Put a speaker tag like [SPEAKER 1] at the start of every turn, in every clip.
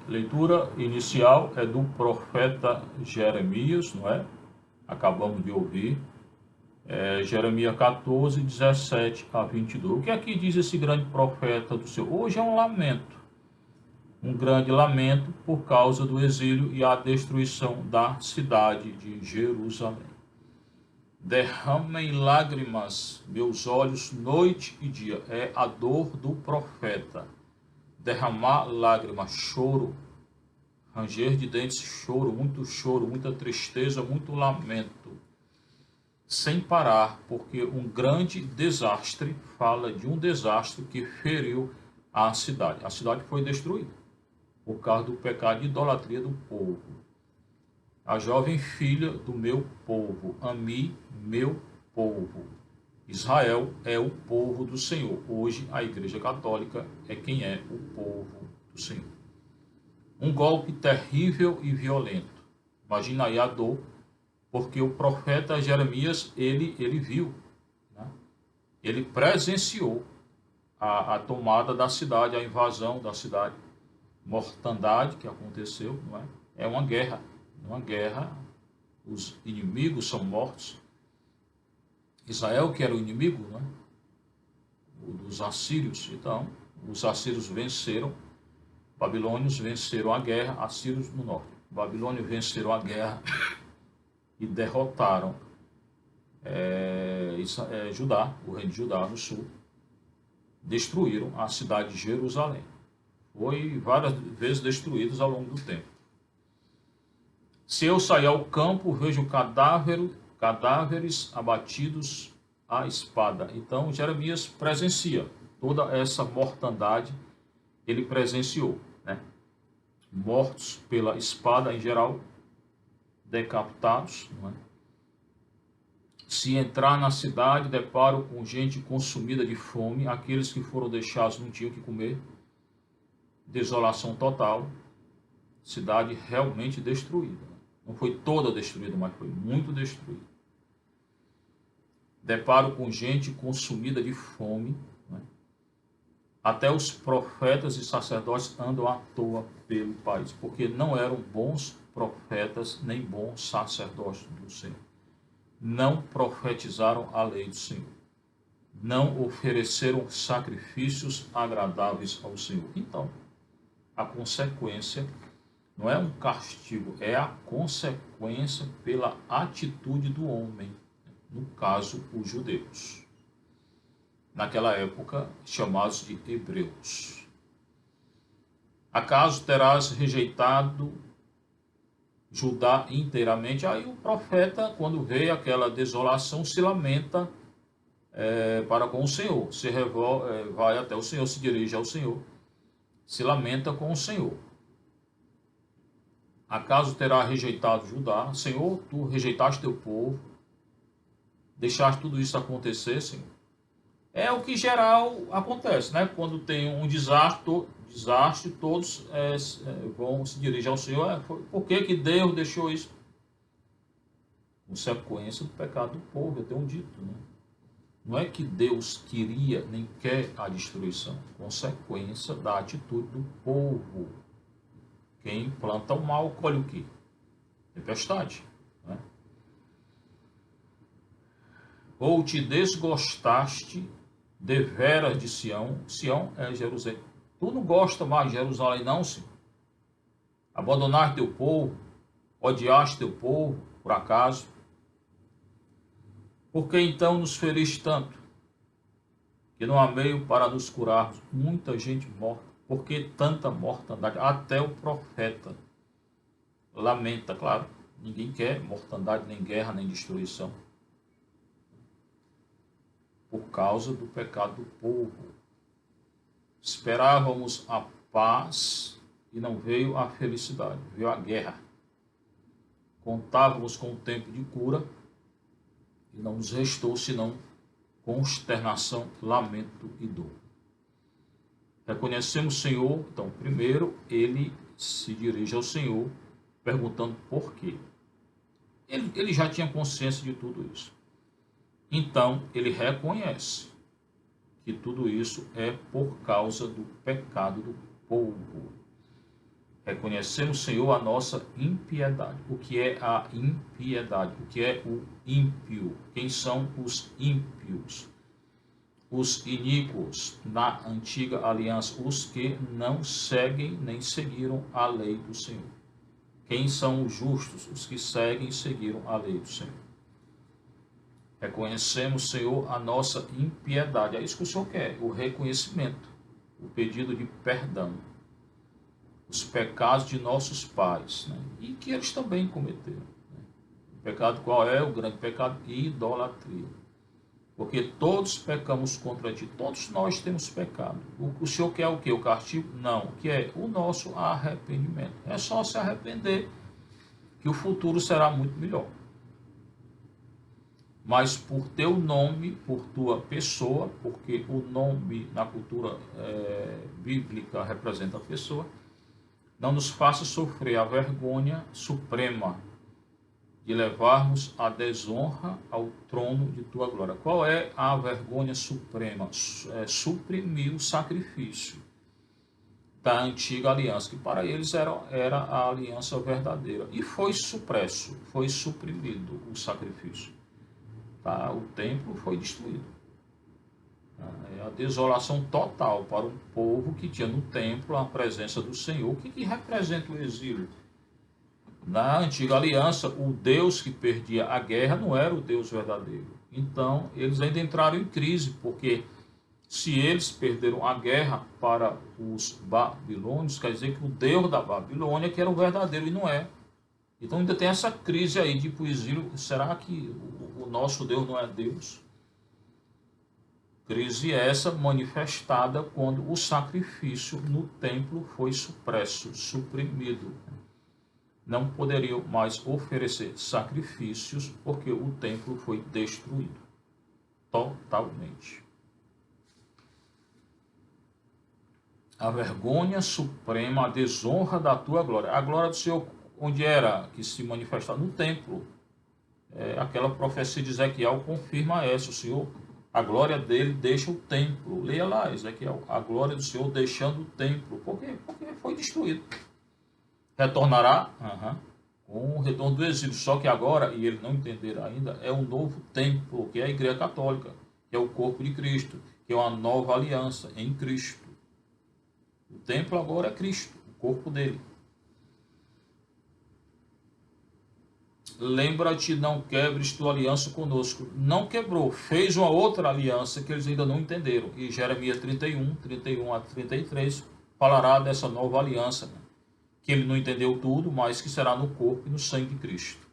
[SPEAKER 1] Leitura inicial é do profeta Jeremias, não é? Acabamos de ouvir. Jeremias 14, 17 a 22. O que aqui diz esse grande profeta do Senhor? Hoje é um lamento. Um grande lamento por causa do exílio e a destruição da cidade de Jerusalém. Derramem lágrimas meus olhos noite e dia. É a dor do profeta. Derramar lágrimas, choro, ranger de dentes, choro, muita tristeza, muito lamento, sem parar, porque um grande desastre, fala de um desastre que feriu a cidade. A cidade foi destruída por causa do pecado de idolatria do povo. A jovem filha do meu povo, Ami, meu povo. Israel é o povo do Senhor. Hoje a Igreja Católica é quem é o povo do Senhor. Um golpe terrível e violento. Imagina aí a dor, porque o profeta Jeremias, ele viu, né? Ele presenciou a tomada da cidade, a invasão da cidade, mortandade que aconteceu, não é? É uma guerra. Uma guerra, os inimigos são mortos. Israel, que era o inimigo, né, dos assírios, então, os assírios venceram, babilônios venceram a guerra, assírios no norte. Babilônios venceram a guerra e derrotaram Judá, o reino de Judá no sul, destruíram a cidade de Jerusalém. Foi várias vezes destruídos ao longo do tempo. Se eu sair ao campo, vejo cadáveres abatidos à espada. Então, Jeremias presencia toda essa mortandade, ele presenciou, né? Mortos pela espada em geral, decapitados, não é? Se entrar na cidade, deparo com gente consumida de fome, aqueles que foram deixados não tinham o que comer, desolação total, cidade realmente destruída. Não foi toda destruída, mas foi muito destruída. Deparo com gente consumida de fome, né? Até os profetas e sacerdotes andam à toa pelo país, porque não eram bons profetas nem bons sacerdotes do Senhor. Não profetizaram a lei do Senhor. Não ofereceram sacrifícios agradáveis ao Senhor. Então, a consequência não é um castigo, é a consequência pela atitude do homem, no caso, os judeus. Naquela época, chamados de hebreus. Acaso terás rejeitado Judá inteiramente? Aí o profeta, quando vê aquela desolação, se lamenta para com o Senhor. Vai até o Senhor, se dirige ao Senhor, se lamenta com o Senhor. Acaso terá rejeitado Judá? Senhor, tu rejeitaste teu povo, deixaste tudo isso acontecer, Senhor. É o que geral acontece, né? Quando tem um desastre, todos vão se dirigir ao Senhor. Por que que Deus deixou isso? Consequência do pecado do povo, eu tenho dito, né? Não é que Deus queria nem quer a destruição, consequência da atitude do povo. Quem planta o mal, colhe o quê? Tempestade. Né? Ou te desgostaste deveras de Sião. Sião é Jerusalém. Tu não gosta mais de Jerusalém não, Senhor? Abandonaste teu povo, odiaste teu povo, por acaso? Por que então nos feriste tanto? Que não há meio para nos curarmos. Muita gente morta. Por que tanta mortandade? Até o profeta lamenta, claro. Ninguém quer mortandade, nem guerra, nem destruição. Por causa do pecado do povo. Esperávamos a paz e não veio a felicidade, veio a guerra. Contávamos com o tempo de cura e não nos restou senão consternação, lamento e dor. Reconhecemos o Senhor, então, primeiro, ele se dirige ao Senhor, perguntando por quê. Ele já tinha consciência de tudo isso. Então, ele reconhece que tudo isso é por causa do pecado do povo. Reconhecemos, Senhor, a nossa impiedade. O que é a impiedade? O que é o ímpio? Quem são os ímpios? Os iníquos na antiga aliança, os que não seguem nem seguiram a lei do Senhor. Quem são os justos? Os que seguem e seguiram a lei do Senhor. Reconhecemos, Senhor, a nossa impiedade. É isso que o Senhor quer, o reconhecimento, o pedido de perdão. Os pecados de nossos pais, né? E que eles também cometeram. Né? O pecado qual é? O grande pecado? Idolatria. Porque todos pecamos contra ti, todos nós temos pecado. O Senhor quer o quê? O castigo? Não, o que é? O nosso arrependimento. É só se arrepender que o futuro será muito melhor. Mas por teu nome, por tua pessoa, porque o nome na cultura bíblica representa a pessoa, não nos faça sofrer a vergonha suprema de levarmos a desonra ao trono de tua glória. Qual é a vergonha suprema? Suprimir o sacrifício da antiga aliança, que para eles era a aliança verdadeira. E foi supresso, foi suprimido o sacrifício. Tá? O templo foi destruído. É a desolação total para um povo que tinha no templo a presença do Senhor. O que representa o exílio? Na antiga aliança, o Deus que perdia a guerra não era o Deus verdadeiro. Então, eles ainda entraram em crise, porque se eles perderam a guerra para os babilônios, quer dizer que o Deus da Babilônia que era o verdadeiro e não é. Então ainda tem essa crise aí de ir para o exílio. Será que o nosso Deus não é Deus? Crise essa manifestada quando o sacrifício no templo foi supresso, suprimido. Não poderiam mais oferecer sacrifícios porque o templo foi destruído totalmente. A vergonha suprema, a desonra da tua glória. A glória do Senhor, onde era que se manifestava? No templo. Aquela profecia de Ezequiel confirma essa. O Senhor, a glória dele deixa o templo. Leia lá, Ezequiel. A glória do Senhor deixando o templo. Por quê? Porque foi destruído. Retornará com o retorno do exílio. Só que agora, e ele não entenderam ainda, é um novo templo, que é a Igreja Católica, que é o corpo de Cristo, que é uma nova aliança em Cristo. O templo agora é Cristo, o corpo dele. Lembra-te, não quebres tua aliança conosco. Não quebrou, fez uma outra aliança que eles ainda não entenderam. E Jeremias 31 a 33, falará dessa nova aliança, né? Que ele não entendeu tudo, mas que será no corpo e no sangue de Cristo.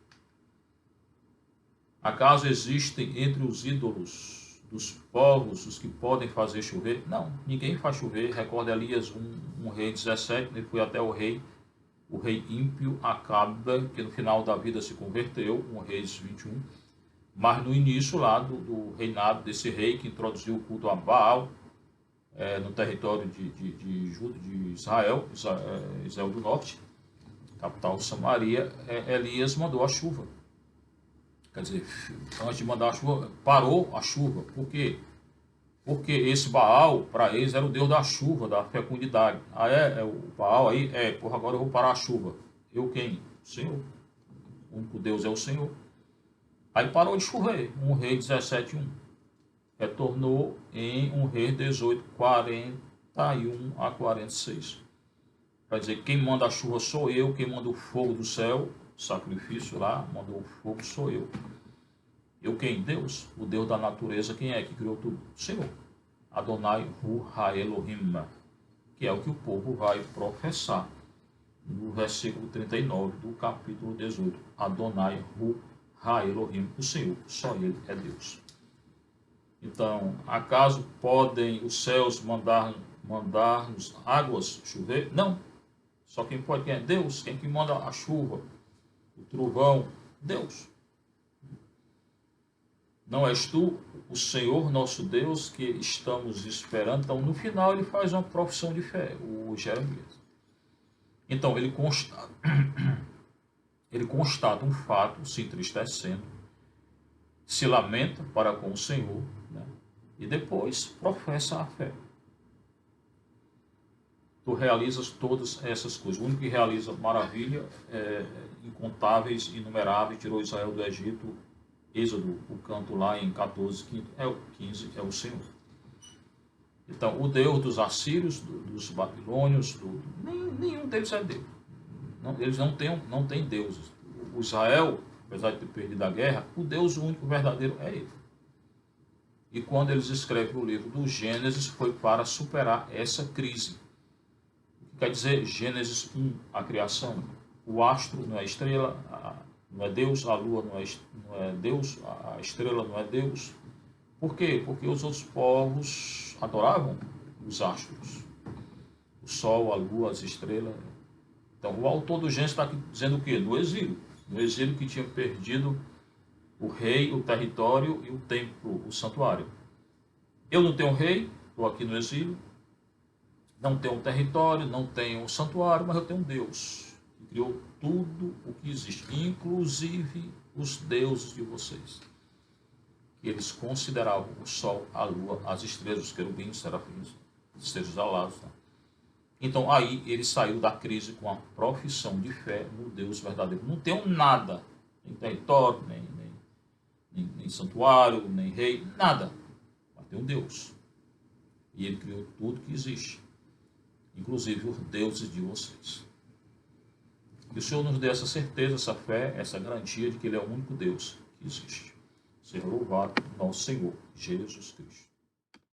[SPEAKER 1] Acaso existem entre os ídolos dos povos os que podem fazer chover? Não, ninguém faz chover. Recorda Elias, um rei 17, ele foi até o rei ímpio Acabe, que no final da vida se converteu, um Reis 21, mas no início lá do reinado desse rei que introduziu o culto a Baal no território de Israel do Norte, capital Samaria, Elias mandou a chuva. Quer dizer, antes de mandar a chuva, parou a chuva. Por quê? Porque esse Baal, para eles, era o deus da chuva, da fecundidade. O Baal aí, agora eu vou parar a chuva. Eu quem? O Senhor. O único Deus é o Senhor. Aí parou de chover. Um rei 17:1. Retornou em um rei 18, 41 a 46. Quer dizer, quem manda a chuva sou eu, quem manda o fogo do céu, sacrifício lá, mandou o fogo sou eu. Eu quem? Deus, o Deus da natureza. Quem é que criou tudo? O Senhor. Adonai Hu Ha-Elohim, que é o que o povo vai professar no versículo 39 do capítulo 18. Adonai Hu Ha-Elohim, o Senhor, só Ele é Deus. Então, acaso podem os céus mandar-nos águas chover? Não. Só quem pode, quem é? Deus. Quem que manda a chuva? O trovão? Deus. Não és tu, o Senhor nosso Deus, que estamos esperando? Então, no final, ele faz uma profissão de fé, o Jeremias. Então, ele constata um fato, se entristecendo, se lamenta para com o Senhor, né? E depois professa a fé. tu realizas todas essas coisas. O único que realiza maravilha, incontáveis, inumeráveis, tirou Israel do Egito, Êxodo, o canto lá em 14, 15, é o Senhor. Então, o Deus dos assírios, dos babilônios, nenhum deles é Deus. Eles não têm deuses. O Israel, apesar de ter perdido a guerra, o Deus único verdadeiro é ele. E quando eles escrevem o livro do Gênesis, foi para superar essa crise. Quer dizer, Gênesis 1, a criação. O astro não é estrela, não é Deus, a lua não é Deus, a estrela não é Deus. Por quê? Porque os outros povos adoravam os astros. O sol, a lua, as estrelas. Então, o autor do Gênesis está dizendo o quê? No exílio. No exílio que tinha perdido o rei, o território e o templo, o santuário. Eu não tenho rei, estou aqui no exílio. Não tenho um território, não tenho um santuário, mas eu tenho um Deus que criou tudo o que existe, inclusive os deuses de vocês. Que eles consideravam o sol, a lua, as estrelas, os querubins, os serafins, os seres alados. Tá? Então aí ele saiu da crise com a profissão de fé no Deus verdadeiro. Não tenho nada, nem território, nem santuário, nem rei, nada. Mas tem um Deus. E ele criou tudo que existe, inclusive os deuses de vocês. Que o Senhor nos dê essa certeza, essa fé, essa garantia de que Ele é o único Deus que existe. Seja louvado nosso Senhor Jesus Cristo.